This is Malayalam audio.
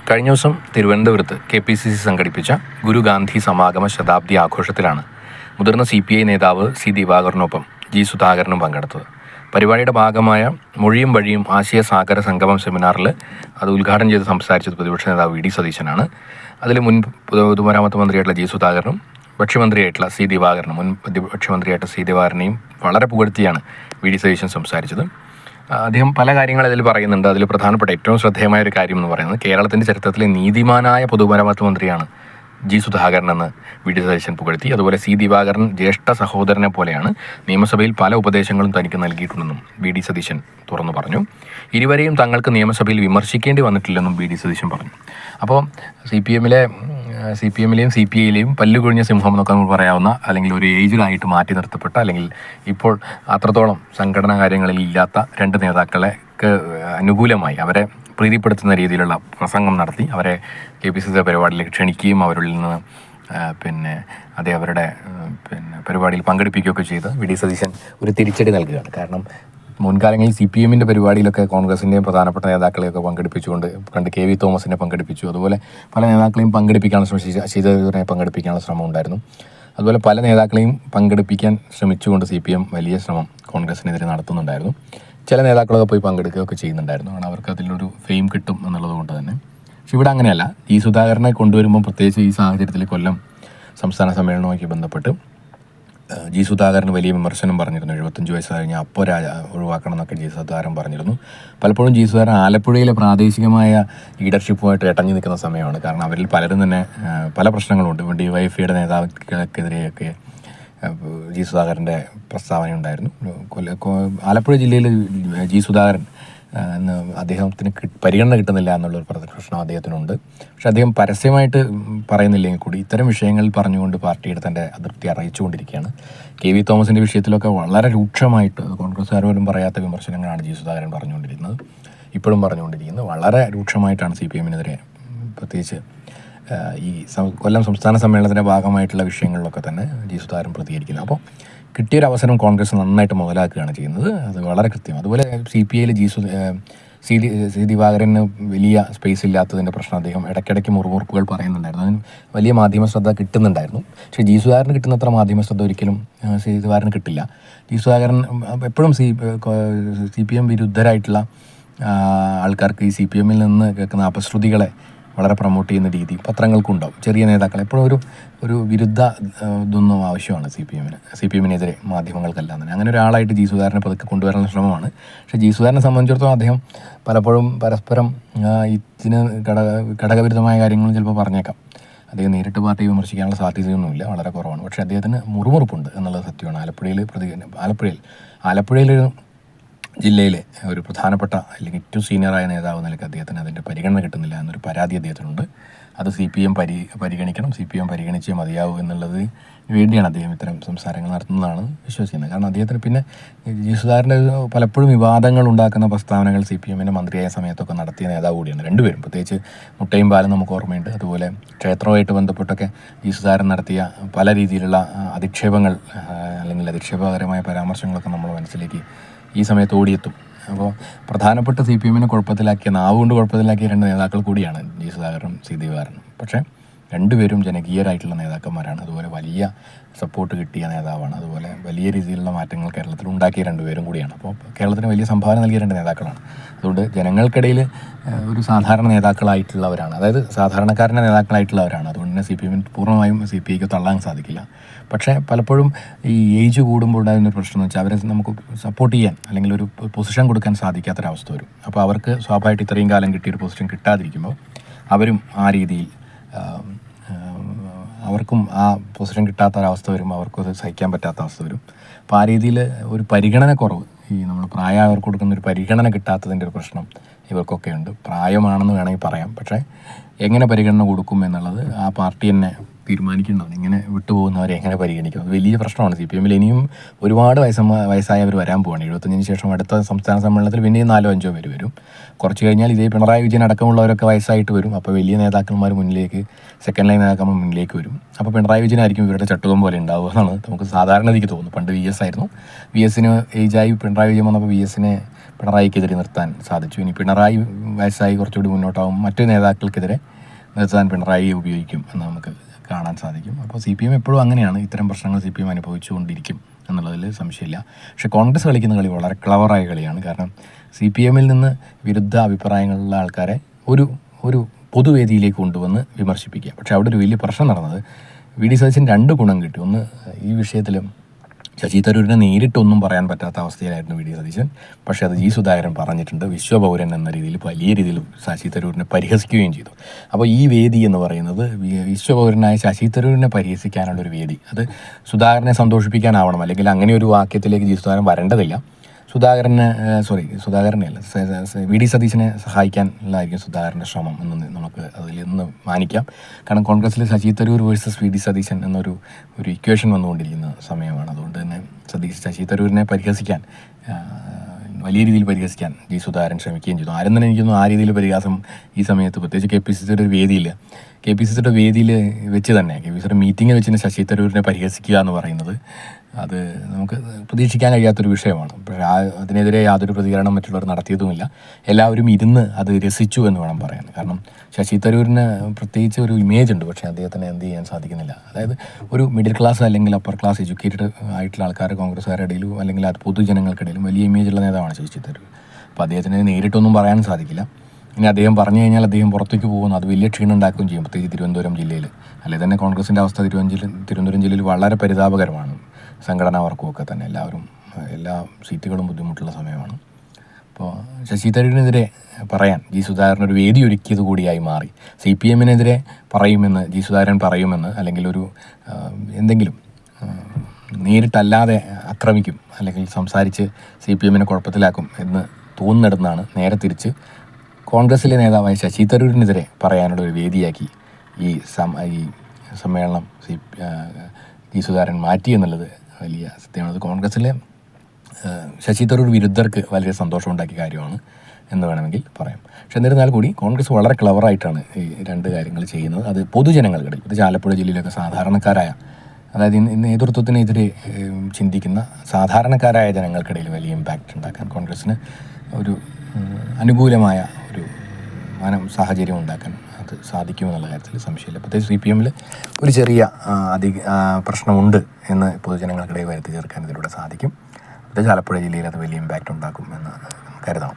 കഴിഞ്ഞ ദിവസം തിരുവനന്തപുരത്ത് KPCC സംഘടിപ്പിച്ച ഗുരുഗാന്ധി സമാഗമ ശതാബ്ദി ആഘോഷത്തിലാണ് മുതിർന്ന CPI നേതാവ് C. ദിവാകരനൊപ്പം G. സുധാകരനും പങ്കെടുത്തത്. പരിപാടിയുടെ ഭാഗമായ മൊഴിയും വഴിയും ആശയസാഗര സംഗമം സെമിനാറിൽ അത് ഉദ്ഘാടനം ചെയ്ത് സംസാരിച്ചത് പ്രതിപക്ഷ നേതാവ് VD സതീശനാണ്. അതിൽ മുൻ പൊതുമരാമത്ത് മന്ത്രിയായിട്ടുള്ള G. സുധാകരനും ഭക്ഷ്യമന്ത്രിയായിട്ടുള്ള C. ദിവാകരനും മുൻ ഭക്ഷ്യമന്ത്രിയായിട്ടുള്ള C. ദിവാകരനെയും വളരെ പുകഴ്ത്തിയാണ് VD സതീശൻ സംസാരിച്ചത്. അദ്ദേഹം പല കാര്യങ്ങൾ അതിൽ പറയുന്നുണ്ട്. അതിൽ പ്രധാനപ്പെട്ട ഏറ്റവും ശ്രദ്ധേയമായ ഒരു കാര്യം എന്ന് പറയുന്നത് കേരളത്തിൻ്റെ ചരിത്രത്തിലെ നീതിമാനായ പൊതുമരാമത്ത് മന്ത്രിയാണ് G. സുധാകരൻ എന്ന് VD സതീശൻ പുകഴ്ത്തി. അതുപോലെ C. ദിവാകരൻ ജ്യേഷ്ഠ സഹോദരനെ പോലെയാണ്, നിയമസഭയിൽ പല ഉപദേശങ്ങളും തനിക്ക് നൽകിയിട്ടുണ്ടെന്നും VD സതീശൻ തുറന്നു പറഞ്ഞു. ഇരുവരെയും തങ്ങൾക്ക് നിയമസഭയിൽ വിമർശിക്കേണ്ടി വന്നിട്ടില്ലെന്നും VD സതീശൻ പറഞ്ഞു. അപ്പോൾ CPMലെയും CPIയിലെയും പല്ലുകൊഴിഞ്ഞ സിംഹം എന്നൊക്കെ നമ്മൾ പറയാവുന്ന, അല്ലെങ്കിൽ ഒരു ഏജിലായിട്ട് മാറ്റി നിർത്തപ്പെട്ട, അല്ലെങ്കിൽ ഇപ്പോൾ അത്രത്തോളം സംഘടനാ കാര്യങ്ങളിൽ ഇല്ലാത്ത രണ്ട് നേതാക്കൾക്ക് അനുകൂലമായി അവരെ പ്രീതിപ്പെടുത്തുന്ന രീതിയിലുള്ള പ്രസംഗം നടത്തി അവരെ KPCC പരിപാടിയിലേക്ക് ക്ഷണിക്കുകയും അവരിൽ നിന്ന് അവരുടെ പരിപാടിയിൽ പങ്കെടുപ്പിക്കുകയൊക്കെ ചെയ്ത് VD സതീശൻ ഒരു തിരിച്ചടി നൽകുകയാണ്. കാരണം മുൻകാലങ്ങളിൽ CPMൻ്റെ പരിപാടിയിലൊക്കെ കോൺഗ്രസിൻ്റെയും പ്രധാനപ്പെട്ട നേതാക്കളെയൊക്കെ പങ്കെടുപ്പിച്ചുകൊണ്ട് KV തോമസിനെ പങ്കെടുപ്പിച്ചു. അതുപോലെ പല നേതാക്കളെയും പങ്കെടുപ്പിക്കാനുള്ള ശശിധരനെ പങ്കെടുപ്പിക്കാനുള്ള ശ്രമം ഉണ്ടായിരുന്നു. അതുപോലെ പല നേതാക്കളെയും പങ്കെടുപ്പിക്കാൻ ശ്രമിച്ചുകൊണ്ട് CPM വലിയ ശ്രമം കോൺഗ്രസിനെതിരെ നടത്തുന്നുണ്ടായിരുന്നു. ചില നേതാക്കളൊക്കെ പോയി പങ്കെടുക്കുകയൊക്കെ ചെയ്യുന്നുണ്ടായിരുന്നു. കാരണം അവർക്ക് അതിലൊരു ഫെയിം കിട്ടും എന്നുള്ളത് കൊണ്ട് തന്നെ. പക്ഷെ ഇവിടെ അങ്ങനെയല്ല. G. സുധാകരനെ കൊണ്ടുവരുമ്പം, പ്രത്യേകിച്ച് ഈ സാഹചര്യത്തിൽ കൊല്ലം സംസ്ഥാന സമ്മേളനവുമായി ബന്ധപ്പെട്ട് G. സുധാകരന് വലിയ വിമർശനം പറഞ്ഞിരുന്നു. 75 വയസ്സ് കഴിഞ്ഞാൽ അപ്പോൾ ഒഴിവാക്കണം എന്നൊക്കെ G. സുധാകരൻ പറഞ്ഞിരുന്നു. പലപ്പോഴും G. സുധാകരൻ ആലപ്പുഴയിലെ പ്രാദേശികമായ ലീഡർഷിപ്പുമായിട്ട് ഇടഞ്ഞു നിൽക്കുന്ന സമയമാണ്. കാരണം അവരിൽ പലരും തന്നെ പല പ്രശ്നങ്ങളുണ്ട്. DYFIയുടെ നേതാക്കൾക്കെതിരെയൊക്കെ G. സുധാകരൻ്റെ പ്രസ്താവന ഉണ്ടായിരുന്നു. ആലപ്പുഴ ജില്ലയിൽ G. സുധാകരൻ അദ്ദേഹത്തിന് പരിഗണന കിട്ടുന്നില്ല എന്നുള്ളൊരു പ്രശ്നം അദ്ദേഹത്തിനുണ്ട്. പക്ഷെ അദ്ദേഹം പരസ്യമായിട്ട് പറയുന്നില്ലെങ്കിൽ കൂടി ഇത്തരം വിഷയങ്ങളിൽ പറഞ്ഞുകൊണ്ട് പാർട്ടിയുടെ തൻ്റെ അതൃപ്തി അറിയിച്ചുകൊണ്ടിരിക്കുകയാണ്. KV തോമസിൻ്റെ വിഷയത്തിലൊക്കെ വളരെ രൂക്ഷമായിട്ട് കോൺഗ്രസ്സുകാർ പോലും പറയാത്ത വിമർശനങ്ങളാണ് G. സുധാകരൻ പറഞ്ഞുകൊണ്ടിരിക്കുന്നത്, ഇപ്പോഴും പറഞ്ഞുകൊണ്ടിരിക്കുന്നത്. വളരെ രൂക്ഷമായിട്ടാണ് CPMനെതിരെ, പ്രത്യേകിച്ച് ഈ കൊല്ലം സംസ്ഥാന സമ്മേളനത്തിൻ്റെ ഭാഗമായിട്ടുള്ള വിഷയങ്ങളിലൊക്കെ തന്നെ G. സുധാകരൻ പ്രതികരിക്കുന്നത്. അപ്പോൾ കിട്ടിയൊരു അവസരം കോൺഗ്രസ് നന്നായിട്ട് മുതലാക്കുകയാണ് ചെയ്യുന്നത്. അത് വളരെ കൃത്യം. അതുപോലെ CPIയിൽ C. ദിവാകരന് വലിയ സ്പേസ് ഇല്ലാത്തതിൻ്റെ പ്രശ്നം അദ്ദേഹം ഇടയ്ക്കിടയ്ക്ക് മുറുമുറുപ്പുകൾ പറയുന്നുണ്ടായിരുന്നു. അതിന് വലിയ മാധ്യമ ശ്രദ്ധ കിട്ടുന്നുണ്ടായിരുന്നു. പക്ഷേ G. സുധാകരന് കിട്ടുന്നത്ര മാധ്യമ ശ്രദ്ധ ഒരിക്കലും C. ദിവാകരന് കിട്ടില്ല. G. സുധാകരൻ എപ്പോഴും CPM വിരുദ്ധരായിട്ടുള്ള ആൾക്കാർക്ക് ഈ CPMൽ നിന്ന് കേൾക്കുന്ന അപശ്രുതികളെ വളരെ പ്രൊമോട്ട് ചെയ്യുന്ന രീതി പത്രങ്ങൾക്കുണ്ടാവും. ചെറിയ നേതാക്കൾ എപ്പോഴും ഒരു വിരുദ്ധ ഇതൊന്നും ആവശ്യമാണ് CPMനെതിരെ മാധ്യമങ്ങൾക്കെല്ലാം തന്നെ. അങ്ങനെ ഒരാളായിട്ട് G. സുധാകരനെ പതുക്കെ കൊണ്ടുവരാനുള്ള ശ്രമമാണ്. പക്ഷേ G. സുധാകരനെ സംബന്ധിച്ചിടത്തോളം അദ്ദേഹം പലപ്പോഴും പരസ്പരം ഇതിന് ഘടകവിരുദ്ധമായ കാര്യങ്ങളും ചിലപ്പോൾ പറഞ്ഞേക്കാം. അദ്ദേഹം നേരിട്ട് പാർട്ടിയെ വിമർശിക്കാനുള്ള സാധ്യതയൊന്നുമില്ല, വളരെ കുറവാണ്. പക്ഷേ അദ്ദേഹത്തിന് മുറുമുറുപ്പുണ്ട് എന്നുള്ളത് സത്യമാണ്. ആലപ്പുഴയിലൊരു ജില്ലയിലെ ഒരു പ്രധാനപ്പെട്ട, അല്ലെങ്കിൽ ഏറ്റവും സീനിയറായ നേതാവ് നിലയ്ക്ക് അദ്ദേഹത്തിന് അതിൻ്റെ പരിഗണന കിട്ടുന്നില്ല എന്നൊരു പരാതി അദ്ദേഹത്തിനുണ്ട്. അത് CPM പരിഗണിക്കണം, CPM പരിഗണിച്ചേ മതിയാവൂ എന്നുള്ളത് വേണ്ടിയാണ് അദ്ദേഹം ഇത്തരം സംസാരങ്ങൾ നടത്തുന്നതാണ് വിശ്വസിക്കുന്നത്. കാരണം അദ്ദേഹത്തിന് പിന്നെ G. സുധാകരൻ്റെ പലപ്പോഴും വിവാദങ്ങൾ ഉണ്ടാക്കുന്ന പ്രസ്താവനകൾ CPMൻ്റെ മന്ത്രിയായ സമയത്തൊക്കെ നടത്തിയ നേതാവ് കൂടിയാണ് രണ്ടുപേരും. പ്രത്യേകിച്ച് മുട്ടയും പാലും നമുക്ക് ഓർമ്മയുണ്ട്. അതുപോലെ ക്ഷേത്രവുമായിട്ട് ബന്ധപ്പെട്ടൊക്കെ G. സുധാകരൻ നടത്തിയ പല രീതിയിലുള്ള അധിക്ഷേപങ്ങൾ, അല്ലെങ്കിൽ അധിക്ഷേപകരമായ പരാമർശങ്ങളൊക്കെ നമ്മുടെ മനസ്സിലേക്ക് ഈ സമയത്ത് ഓടിയെത്തും. അപ്പോൾ പ്രധാനപ്പെട്ട CPMനെ കുഴപ്പത്തിലാക്കിയ, നാവുകൊണ്ട് കുഴപ്പത്തിലാക്കിയ രണ്ട് നേതാക്കൾ കൂടിയാണ് G. സുധാകരനും C. ദിവാകരനും. പക്ഷേ രണ്ടുപേരും ജനകീയരായിട്ടുള്ള നേതാക്കന്മാരാണ്. അതുപോലെ വലിയ സപ്പോർട്ട് കിട്ടിയ നേതാവാണ്. അതുപോലെ വലിയ രീതിയിലുള്ള മാറ്റങ്ങൾ കേരളത്തിൽ ഉണ്ടാക്കിയ രണ്ടുപേരും കൂടിയാണ്. അപ്പോൾ കേരളത്തിന് വലിയ സംഭാവന നൽകിയ രണ്ട് നേതാക്കളാണ്. അതുകൊണ്ട് ജനങ്ങൾക്കിടയിൽ ഒരു സാധാരണ നേതാക്കളായിട്ടുള്ളവരാണ്, അതായത് സാധാരണക്കാരൻ്റെ നേതാക്കളായിട്ടുള്ളവരാണ്. അതുകൊണ്ട് തന്നെ CPM പൂർണ്ണമായും CPIക്ക് തള്ളാൻ സാധിക്കില്ല. പക്ഷേ പലപ്പോഴും ഈ ഏജ് കൂടുമ്പോൾ ഉണ്ടാകുന്നൊരു പ്രശ്നം എന്ന് വെച്ചാൽ അവരെ നമുക്ക് സപ്പോർട്ട് ചെയ്യാൻ, അല്ലെങ്കിൽ ഒരു പൊസിഷൻ കൊടുക്കാൻ സാധിക്കാത്തൊരവസ്ഥ വരും. അപ്പോൾ അവർക്ക് സ്വാഭാവികമായിട്ട് ഇത്രയും കാലം കിട്ടിയൊരു പൊസിഷൻ കിട്ടാതിരിക്കുമ്പോൾ അവരും ആ രീതിയിൽ അവർക്കും ആ പൊസിഷൻ കിട്ടാത്തൊരവസ്ഥ വരും, അവർക്കും അത് സഹിക്കാൻ പറ്റാത്ത അവസ്ഥ വരും. അപ്പോൾ ആ രീതിയിൽ ഒരു പരിഗണന കുറവ്, ഈ നമ്മൾ അവർക്ക് കൊടുക്കുന്ന ഒരു പരിഗണന കിട്ടാത്തതിൻ്റെ ഒരു പ്രശ്നം ഇവർക്കൊക്കെ ഉണ്ട്. പ്രായമാണെന്ന് വേണമെങ്കിൽ പറയാം. പക്ഷേ എങ്ങനെ പരിഗണന കൊടുക്കും എന്നുള്ളത് ആ പാർട്ടി തന്നെ തീരുമാനിക്കേണ്ടതാണ്. ഇങ്ങനെ വിട്ടുപോകുന്നവരെ എങ്ങനെ പരിഗണിക്കും, അത് വലിയ പ്രശ്നമാണ്. CPMൽ ഇനിയും ഒരുപാട് വയസ്സായവർ വരാൻ പോവാണ്. 75 ശേഷം അടുത്ത സംസ്ഥാന സമ്മേളനത്തിൽ പിന്നെയും 4-5 പേര് വരും. കുറച്ച് കഴിഞ്ഞാൽ ഇതേ പിണറായി വിജയൻ അടക്കമുള്ളവരൊക്കെ വയസ്സായിട്ട് വരും. അപ്പോൾ വലിയ നേതാക്കന്മാർ മുന്നിലേക്ക്, സെക്കൻഡ് ലൈൻ നേതാക്കന്മാർ മുന്നിലേക്ക് വരും. അപ്പോൾ പിണറായി വിജയനായിരിക്കും ഇവരുടെ ചട്ടുകം പോലെ ഉണ്ടാവുക എന്നാണ് നമുക്ക് സാധാരണ എനിക്ക് തോന്നുന്നു. പണ്ട് VS ആയിരുന്നു. VSന് ഏജായി പിണറായി വിജയൻ വന്നപ്പോൾ VSനെ പിണറായിക്കെതിരെ നിർത്താൻ സാധിച്ചു. ഇനി പിണറായി വയസ്സായി കുറച്ചുകൂടി മുന്നോട്ടാവും മറ്റു നേതാക്കൾക്കെതിരെ നിർത്താൻ പിണറായി ഉപയോഗിക്കും എന്ന് നമുക്ക് കാണാൻ സാധിക്കും. അപ്പോൾ CPM എപ്പോഴും അങ്ങനെയാണ്, ഇത്തരം പ്രശ്നങ്ങൾ CPM അനുഭവിച്ചുകൊണ്ടിരിക്കും എന്നുള്ളതിൽ സംശയമില്ല. പക്ഷേ കോൺഗ്രസ് കളിക്കുന്ന കളി വളരെ ക്ലവറായ കളിയാണ്. കാരണം CPM നിന്ന് വിരുദ്ധ അഭിപ്രായങ്ങളുള്ള ആൾക്കാരെ ഒരു പൊതുവേദിയിലേക്ക് കൊണ്ടുവന്ന് വിമർശിപ്പിക്കുക. പക്ഷേ അവിടെ ഒരു വലിയ പ്രശ്നം നടന്നത് VD സതീശൻ 2 ഗുണം കിട്ടി. ഒന്ന്, ഈ വിഷയത്തിൽ ശശി തരൂരിനെ നേരിട്ടൊന്നും പറയാൻ പറ്റാത്ത അവസ്ഥയിലായിരുന്നു VD സതീശൻ. പക്ഷേ അത് G സുധാകരൻ പറഞ്ഞിട്ടുണ്ട്. വിശ്വപൗരൻ എന്ന രീതിയിൽ വലിയ രീതിയിൽ ശശി തരൂരിനെ പരിഹസിക്കുകയും ചെയ്തു. അപ്പോൾ ഈ വേദി എന്ന് പറയുന്നത് വിശ്വപൗരനായ ശശി തരൂരിനെ പരിഹസിക്കാനുള്ളൊരു വേദി. അത് സുധാകരനെ സന്തോഷിപ്പിക്കാനാവണം, അല്ലെങ്കിൽ അങ്ങനെ ഒരു വാക്യത്തിലേക്ക് G സുധാകരൻ വരേണ്ടതില്ല. സുധാകരനെയല്ല, VD സതീശനെ സഹായിക്കാനുള്ളതായിരിക്കും സുധാകരൻ്റെ ശ്രമം എന്ന് നമുക്ക് അതിൽ നിന്ന് മാനിക്കാം. കാരണം കോൺഗ്രസ്സിൽ ശശി തരൂർ വേഴ്സസ് VD സതീശൻ എന്നൊരു ഇക്വേഷൻ വന്നുകൊണ്ടിരിക്കുന്ന സമയമാണ്. അതുകൊണ്ട് തന്നെ ശശി തരൂരിനെ പരിഹസിക്കാൻ, വലിയ രീതിയിൽ പരിഹസിക്കാൻ G സുധാകരൻ ശ്രമിക്കുകയും ചെയ്തു. ആരും തന്നെ എനിക്കൊന്നും ആ രീതിയിൽ പരിഹാസം ഈ സമയത്ത്, പ്രത്യേകിച്ച് KPCCയുടെ ഒരു വേദിയിൽ, KPCCയുടെ വേദിയിൽ വെച്ച് തന്നെ, KPCCയുടെ മീറ്റിങ്ങിൽ വെച്ച് തന്നെ ശശി തരൂരിനെ പരിഹസിക്കുക എന്ന് പറയുന്നത് അത് നമുക്ക് പ്രതീക്ഷിക്കാൻ കഴിയാത്തൊരു വിഷയമാണ്. പക്ഷേ അതിനെതിരെ യാതൊരു പ്രതികരണം മറ്റുള്ളവർ നടത്തിയതുമില്ല. എല്ലാവരും ഇരുന്ന് അത് രസിച്ചു എന്ന് വേണം പറയാൻ. കാരണം ശശി തരൂരിന് പ്രത്യേകിച്ച് ഒരു ഇമേജ് ഉണ്ട്, പക്ഷേ അദ്ദേഹത്തിന് എന്ത് ചെയ്യാൻ സാധിക്കുന്നില്ല. അതായത് ഒരു മിഡിൽ ക്ലാസ് അല്ലെങ്കിൽ അപ്പർ ക്ലാസ് എഡ്യൂക്കേറ്റഡ് ആയിട്ടുള്ള ആൾക്കാർ കോൺഗ്രസ്സുകാരുടെ ഇടയിലും അല്ലെങ്കിൽ അത് പൊതുജനങ്ങൾക്കിടയിലും വലിയ ഇമേജുള്ള നേതാവാണ് ശശി തരൂർ. അപ്പോൾ അദ്ദേഹത്തിന് നേരിട്ടൊന്നും പറയാൻ സാധിക്കില്ല. ഇനി അദ്ദേഹം പറഞ്ഞു കഴിഞ്ഞാൽ അദ്ദേഹം പുറത്തേക്ക് പോകുന്നു, അത് വലിയ ക്ഷീണം ഉണ്ടാക്കുകയും ചെയ്യും, പ്രത്യേകിച്ച് തിരുവനന്തപുരം ജില്ലയിൽ. അല്ലെങ്കിൽ തന്നെ കോൺഗ്രസിൻ്റെ അവസ്ഥ തിരുവനന്തപുരം ജില്ലയിൽ വളരെ പരിതാപകരമാണ്. സംഘടനാ വർക്കുമൊക്കെ തന്നെ എല്ലാ സീറ്റുകളും ബുദ്ധിമുട്ടുള്ള സമയമാണ്. അപ്പോൾ ശശി തരൂരിനെതിരെ പറയാൻ G സുധാകരൻ ഒരു വേദി ഒരുക്കിയത് കൂടിയായി മാറി. CPMനെതിരെ പറയുമെന്ന് G സുധാകരൻ പറയുമെന്ന്, അല്ലെങ്കിൽ എന്തെങ്കിലും നേരിട്ടല്ലാതെ ആക്രമിക്കും അല്ലെങ്കിൽ സംസാരിച്ച് CPMനെ കുഴപ്പത്തിലാക്കും എന്ന് തോന്നുന്നിടന്നാണ് നേരെ തിരിച്ച് കോൺഗ്രസിലെ നേതാവായ ശശി തരൂരിനെതിരെ പറയാനുള്ള ഒരു വേദിയാക്കി ഈ സമ്മേളനം G സുധാകരൻ മാറ്റി എന്നുള്ളത് വലിയ സത്യമാണ്. കോൺഗ്രസ്സിലെ ശശി തരൂർ വിരുദ്ധർക്ക് വളരെ സന്തോഷമുണ്ടാക്കിയ കാര്യമാണ് എന്ന് വേണമെങ്കിൽ പറയാം. പക്ഷെ എന്നിരുന്നാൽ കൂടി കോൺഗ്രസ് വളരെ ക്ലവറായിട്ടാണ് ഈ 2 കാര്യങ്ങൾ ചെയ്യുന്നത്. അത് പൊതുജനങ്ങൾക്കിടയിൽ, ഇത് ആലപ്പുഴ ജില്ലയിലൊക്കെ സാധാരണക്കാരായ, അതായത് നേതൃത്വത്തിനെതിരെ ചിന്തിക്കുന്ന സാധാരണക്കാരായ ജനങ്ങൾക്കിടയിൽ വലിയ ഇമ്പാക്റ്റ് ഉണ്ടാക്കാൻ കോൺഗ്രസ്സിന് ഒരു അനുകൂലമായ ഒരു സാഹചര്യം ഉണ്ടാക്കാൻ അത് സാധിക്കുമെന്നുള്ള കാര്യത്തിൽ സംശയമില്ല. പ്രത്യേകിച്ച് CPMൽ ഒരു ചെറിയ പ്രശ്നമുണ്ട് എന്ന് പൊതുജനങ്ങൾക്കിടയിൽ വരുത്തി ചേർക്കാൻ ഇതിലൂടെ സാധിക്കും. പ്രത്യേകിച്ച് ആലപ്പുഴ ജില്ലയിൽ അത് വലിയ ഇമ്പാക്റ്റ് ഉണ്ടാക്കും എന്ന് കരുതാം.